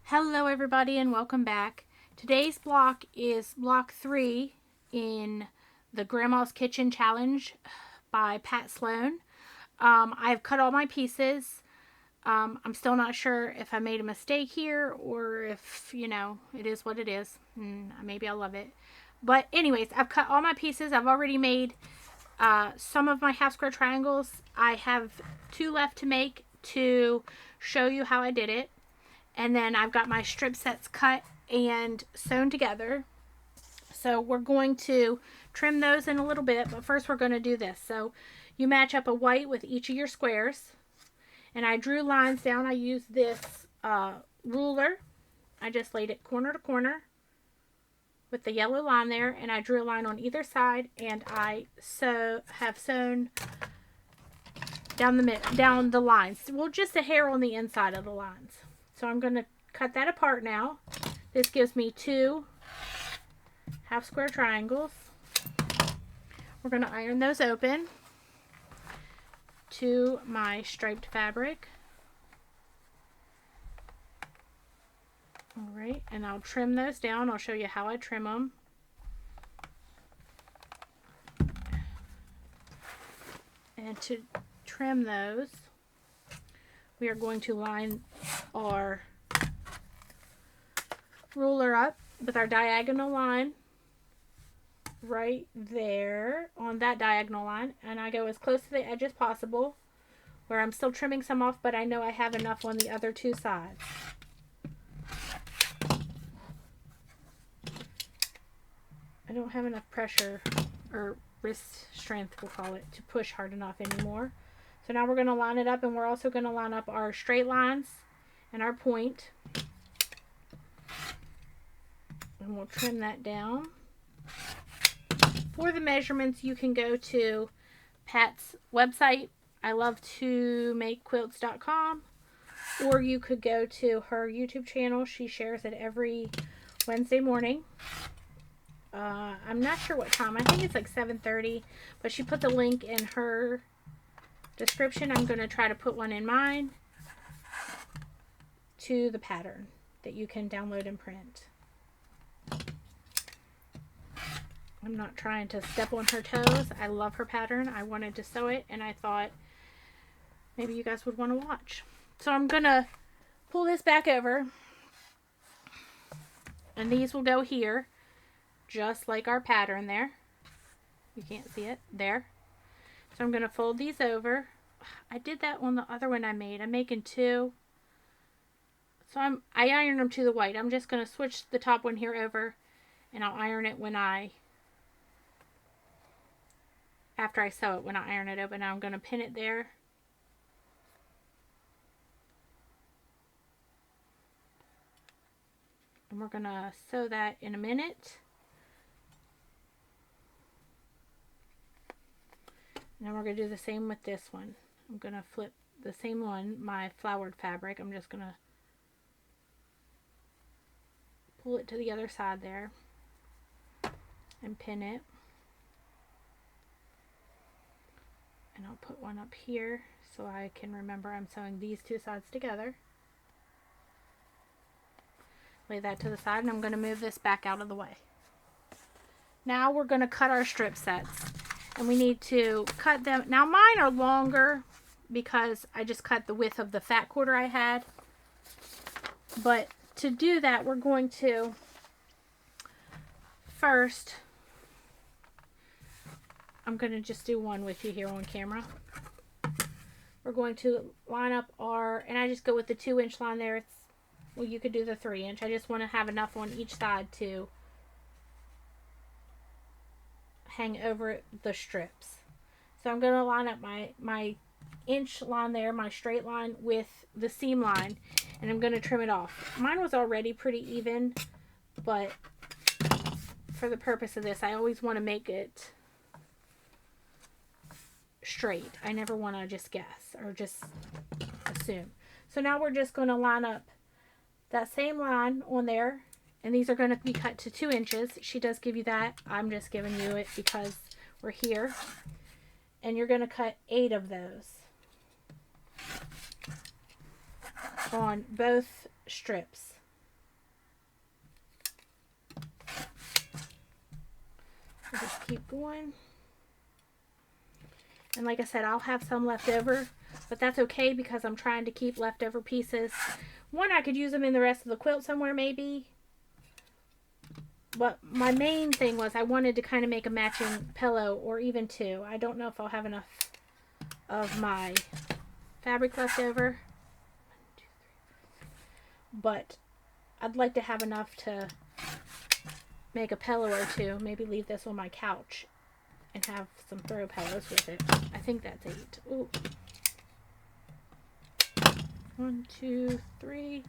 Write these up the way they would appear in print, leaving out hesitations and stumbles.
Hello everybody and welcome back. Today's block is block 3 in the Grandma's Kitchen Challenge by Pat Sloan. I've cut all my pieces. I'm still not sure if I made a mistake here or if, it is what it is. Maybe I'll love it. But anyways, I've cut all my pieces. I've already made some of my half square triangles. I have 2 left to make to show you how I did it. And then I've got my strip sets cut and sewn together. So we're going to trim those in a little bit, but first we're going to do this. So you match up a white with each of your squares. And I drew lines down. I used this ruler. I just laid it corner to corner with the yellow line there. And I drew a line on either side. And I have sewn down the lines. Well, just a hair on the inside of the lines. So I'm going to cut that apart now. This gives me 2 half square triangles. We're going to iron those open to my striped fabric. Alright, and I'll trim those down. I'll show you how I trim them. And to trim those, we are going to line our ruler up with our diagonal line right there on that diagonal line, and I go as close to the edge as possible where I'm still trimming some off, but I know I have enough on the other 2 sides. I don't have enough pressure or wrist strength, we'll call it, to push hard enough anymore. So now we're going to line it up, and we're also going to line up our straight lines and our point. And we'll trim that down. For the measurements, you can go to Pat's website, I love to make quilts.com, or you could go to her YouTube channel. She shares it every Wednesday morning. I'm not sure what time. I think it's like 7:30, but she put the link in her description. I'm going to try to put one in mine to the pattern that you can download and print. I'm not trying to step on her toes. I love her pattern. I wanted to sew it, and I thought maybe you guys would want to watch. So I'm going to pull this back over, and these will go here just like our pattern there. You can't see it there. So I'm going to fold these over. I did that on the other one I made. I'm making 2. So I iron them to the white. I'm just going to switch the top one here over, and I'll iron it after I sew it, when I iron it open. Now I'm going to pin it there. And we're going to sew that in a minute. Now we're going to do the same with this one. I'm going to flip the same one, my flowered fabric. I'm just going to pull it to the other side there and pin it. And I'll put one up here so I can remember I'm sewing these 2 sides together. Lay that to the side, and I'm going to move this back out of the way. Now we're going to cut our strip sets. And we need to cut them. Now mine are longer because I just cut the width of the fat quarter I had. But to do that, we're going to first, I'm going to just do one with you here on camera. We're going to line up and I just go with the 2-inch line there. Well, you could do the 3-inch. I just want to have enough on each side to hang over the strips. So I'm going to line up my inch line there, my straight line, with the seam line, and I'm going to trim it off. Mine was already pretty even, but for the purpose of this, I always want to make it straight. I never want to just guess or just assume. So now we're just going to line up that same line on there. And these are going to be cut to 2 inches. She does give you that. I'm just giving you it because we're here. And you're going to cut 8 of those on both strips. So just keep going. And like I said, I'll have some left over, but that's okay because I'm trying to keep leftover pieces. One, I could use them in the rest of the quilt somewhere maybe. But my main thing was I wanted to kind of make a matching pillow, or even two. I don't know if I'll have enough of my fabric left over. But I'd like to have enough to make a pillow or two. Maybe leave this on my couch and have some throw pillows with it. I think that's 8. Ooh. 1, 2, 3,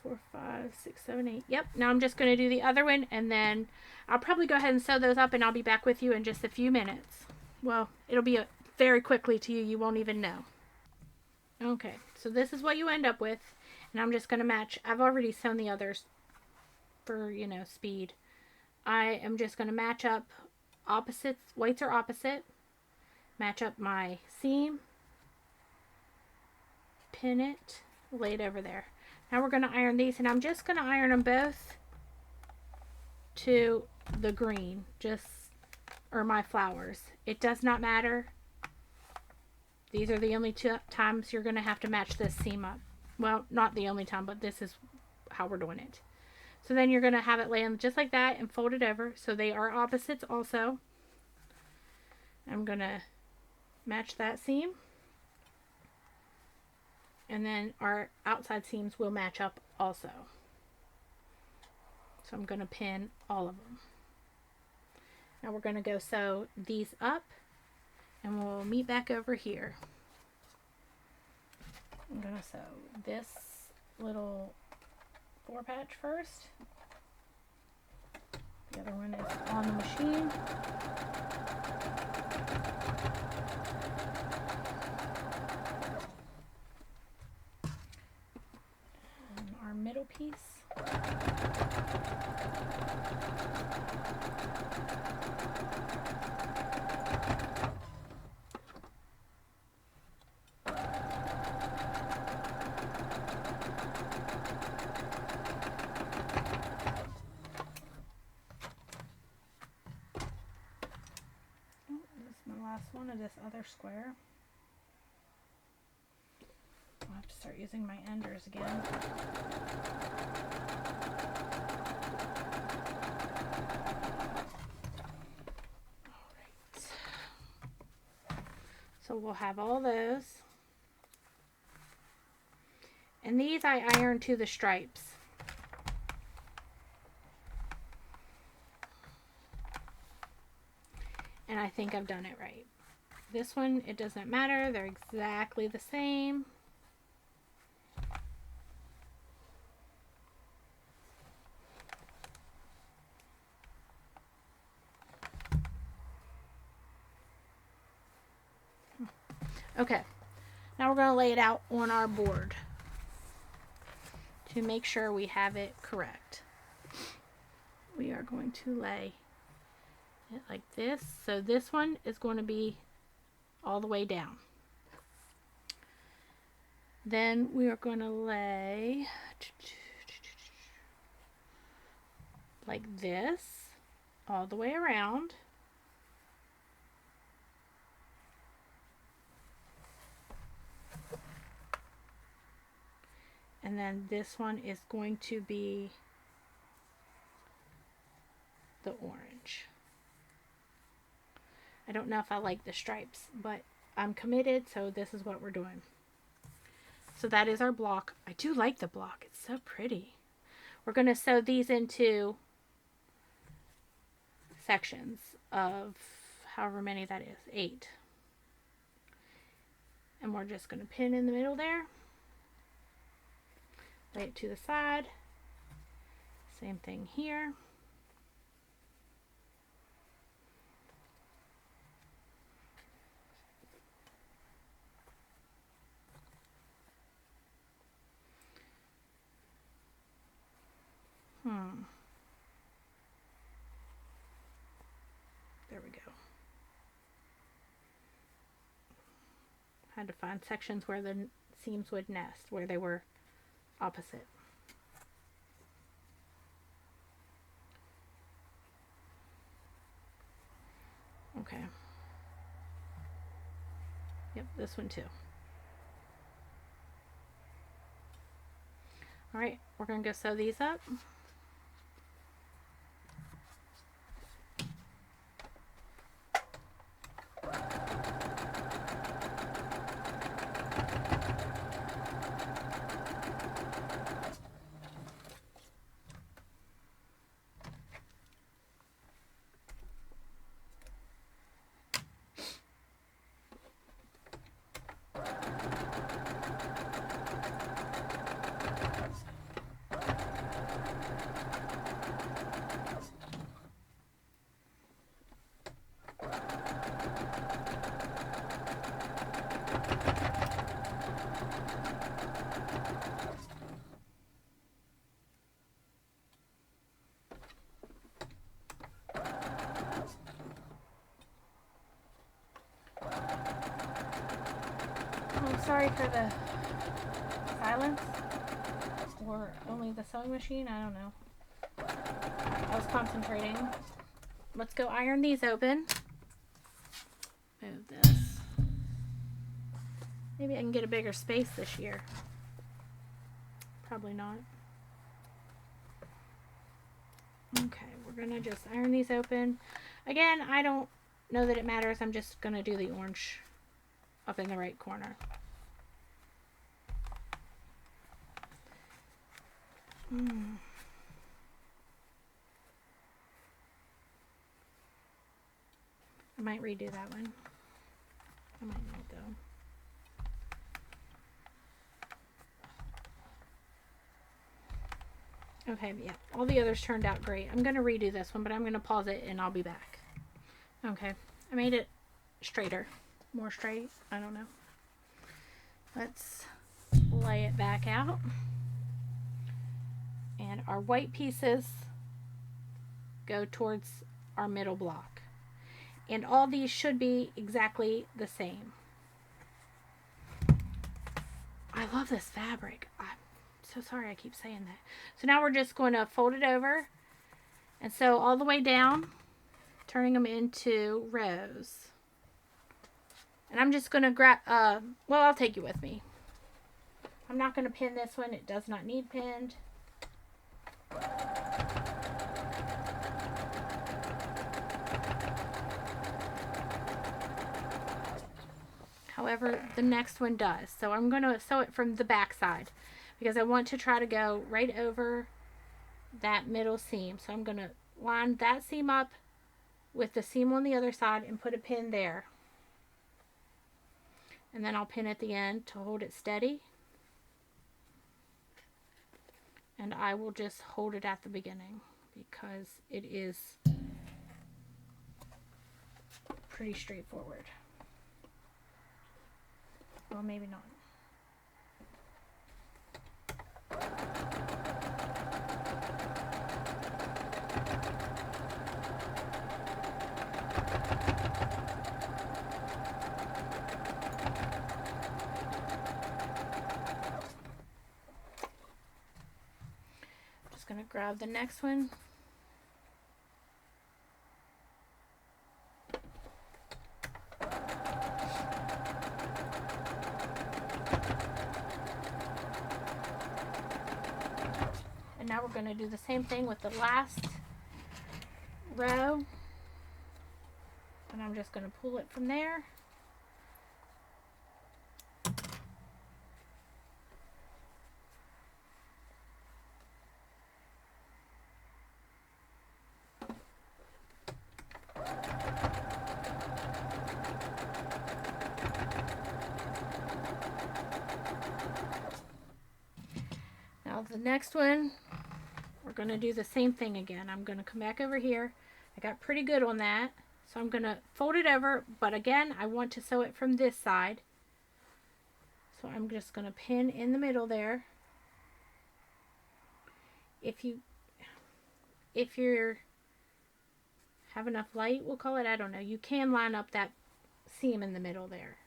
4, 5, 6, 7, 8. Yep. Now I'm just going to do the other one, and then I'll probably go ahead and sew those up, and I'll be back with you in just a few minutes. Well, it'll be very quickly to you. You won't even know. Okay. So this is what you end up with, and I'm just going to match. I've already sewn the others for, you know, speed. I am just going to match up opposites. Weights are opposite. Match up my seam. Pin it. Lay it over there. Now we're going to iron these, and I'm just going to iron them both to the green, or my flowers. It does not matter. These are the only 2 times you're going to have to match this seam up. Well, not the only time, but this is how we're doing it. So then you're going to have it land just like that and fold it over. So they are opposites also. I'm going to match that seam. And then our outside seams will match up also. So I'm going to pin all of them. Now we're going to go sew these up, and we'll meet back over here. I'm going to sew this little 4-patch first. The other one is on the machine. And our middle piece. One of this other square. I'll have to start using my enders again. Alright. So we'll have all those. And these I iron to the stripes. And I think I've done it right. This one, it doesn't matter. They're exactly the same. Okay. Now we're going to lay it out on our board to make sure we have it correct. We are going to lay it like this. So this one is going to be all the way down. Then we are going to lay like this all the way around. And then this one is going to be the orange. I don't know if I like the stripes, but I'm committed, so this is what we're doing. So that is our block. I do like the block. It's so pretty. We're going to sew these into sections of however many that is, 8. And we're just going to pin in the middle there. Lay it to the side. Same thing here. There we go. Had to find sections where the seams would nest, where they were opposite. Okay. Yep, this one too. All right, we're going to go sew these up. I'm sorry for the silence, or only the sewing machine, I don't know. I was concentrating. Let's go iron these open. Move this. Maybe I can get a bigger space this year. Probably not. Okay, we're gonna just iron these open. Again, I don't know that it matters. I'm just gonna do the orange up in the right corner. I might redo that one. I might not though. Okay, yeah, all the others turned out great. I'm going to redo this one, but I'm going to pause it and I'll be back. Okay, I made it straighter. More straight, I don't know. Let's lay it back out. And our white pieces go towards our middle block. And all these should be exactly the same. I love this fabric. I'm so sorry I keep saying that. So now we're just going to fold it over and sew all the way down, turning them into rows. And I'm just going to grab, well, I'll take you with me. I'm not going to pin this one. It does not need pinned. However, the next one does. So I'm going to sew it from the back side because I want to try to go right over that middle seam. So I'm going to line that seam up with the seam on the other side and put a pin there. And then I'll pin at the end to hold it steady. And I will just hold it at the beginning because it is pretty straightforward. Well, maybe not. Just going to grab the next one. Now we're going to do the same thing with the last row, and I'm just going to pull it from there. Now the next one, we're going to do the same thing again. I'm going to come back over here. I got pretty good on that. So I'm going to fold it over, but again, I want to sew it from this side. So I'm just going to pin in the middle there. If you have enough light, we'll call it, I don't know, you can line up that seam in the middle there.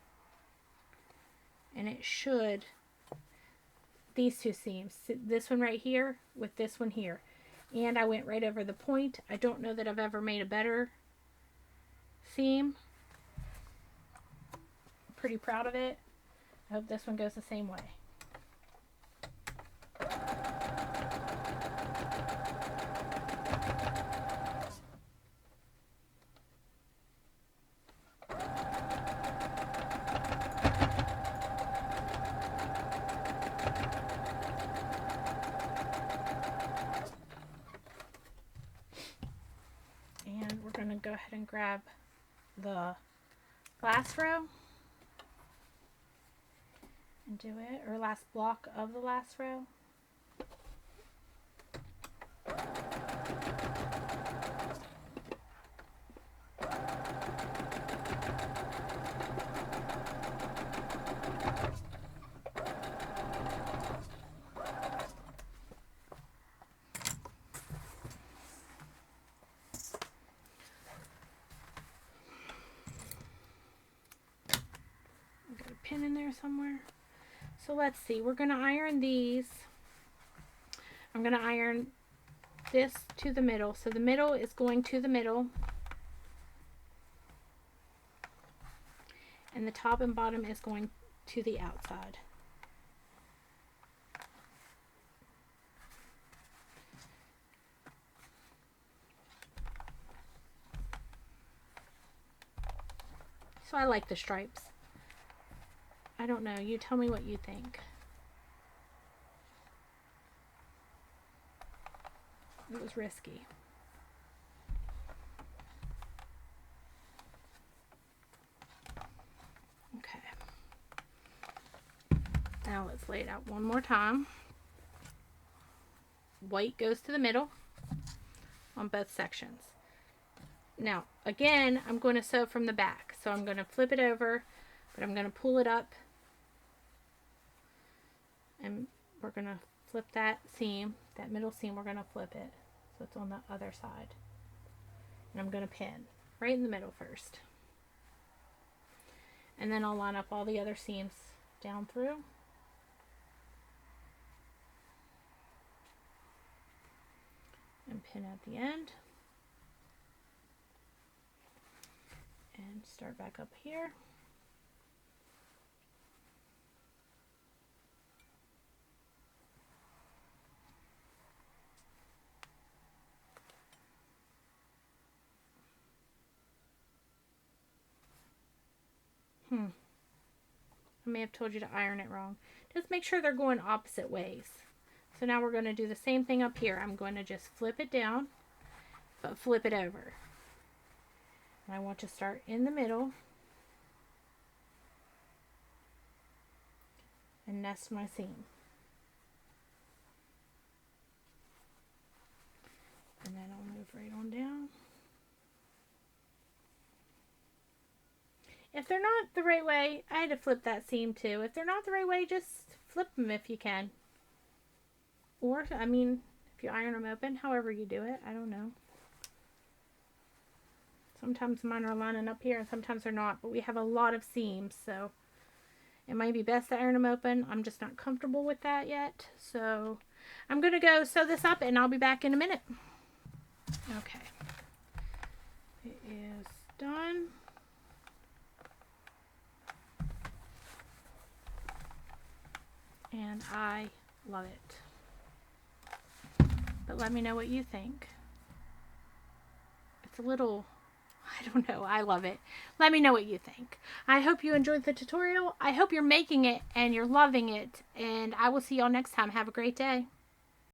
And it should, these two seams, this one right here with this one here, and I went right over the point. I don't know that I've ever made a better seam. Pretty proud of it. I hope this one goes the same way. And we're going to go ahead and grab the last row and do it, or last block of the last row. Got a pin in there somewhere. So let's see, we're going to iron these. I'm going to iron this to the middle. So the middle is going to the middle. And the top and bottom is going to the outside. So I like the stripes. I don't know. You tell me what you think. It was risky. Okay. Now let's lay it out one more time. White goes to the middle on both sections. Now, again, I'm going to sew from the back. So I'm going to flip it over, but I'm going to pull it up. And we're going to flip that seam, that middle seam, we're going to flip it. So it's on the other side. And I'm going to pin right in the middle first. And then I'll line up all the other seams down through. And pin at the end. And start back up here. I may have told you to iron it wrong. Just make sure they're going opposite ways. So now we're going to do the same thing up here. I'm going to just flip it down, but flip it over. And I want to start in the middle and nest my seam. And then I'll move right on down. If they're not the right way, I had to flip that seam too. If they're not the right way, just flip them if you can. Or, I mean, if you iron them open, however you do it, I don't know. Sometimes mine are lining up here and sometimes they're not, but we have a lot of seams, so it might be best to iron them open. I'm just not comfortable with that yet. So I'm going to go sew this up and I'll be back in a minute. Okay. It is done. And I love it. But let me know what you think. It's a little, I don't know, I love it. Let me know what you think. I hope you enjoyed the tutorial. I hope you're making it and you're loving it. And I will see y'all next time. Have a great day.